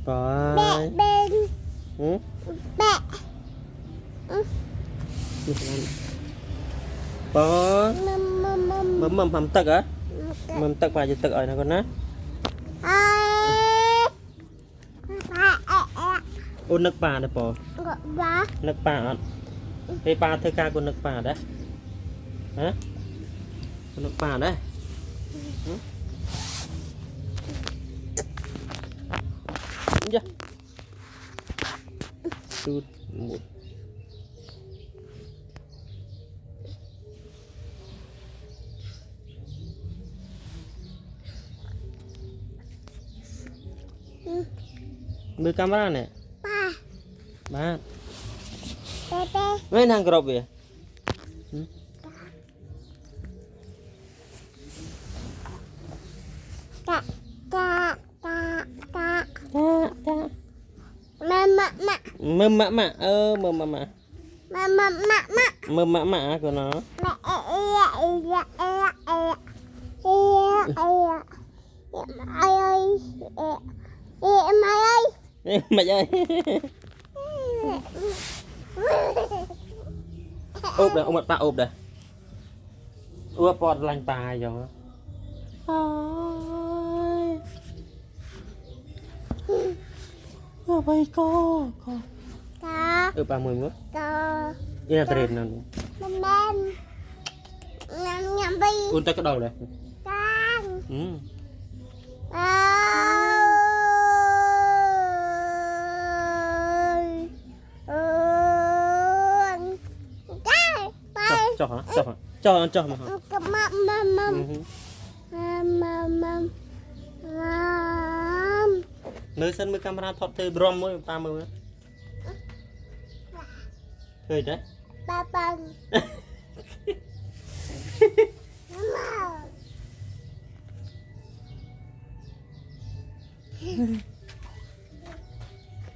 Bye. Bên. Ừ? Bẹ. Bye. Mâm. Mầm tật á? Mầm tật bà gì tật ở nào con á? Ôn nước bà đấy bò. Nước bà ạ. Đây bà thưa ca của nước bà đấy. Hả? Nước bà đấy. Dạ. Tụt một. Beli kamera nih? Ba. Main nang crop ya? Mama mak, mama mak. Mama mak của nó. Mày ơi. Ốp đây, ông mặt ba ốp đây. Ốp bọt lanh bài rồi. Bye co. Ba mươi nữa. Ini là trend nào. Untuk cái đầu này. Cho hả? Cho mà hả? Nơi sân mới camera thoát từ brom mới 30 nữa. Cười đấy. Ba bằng. Mama.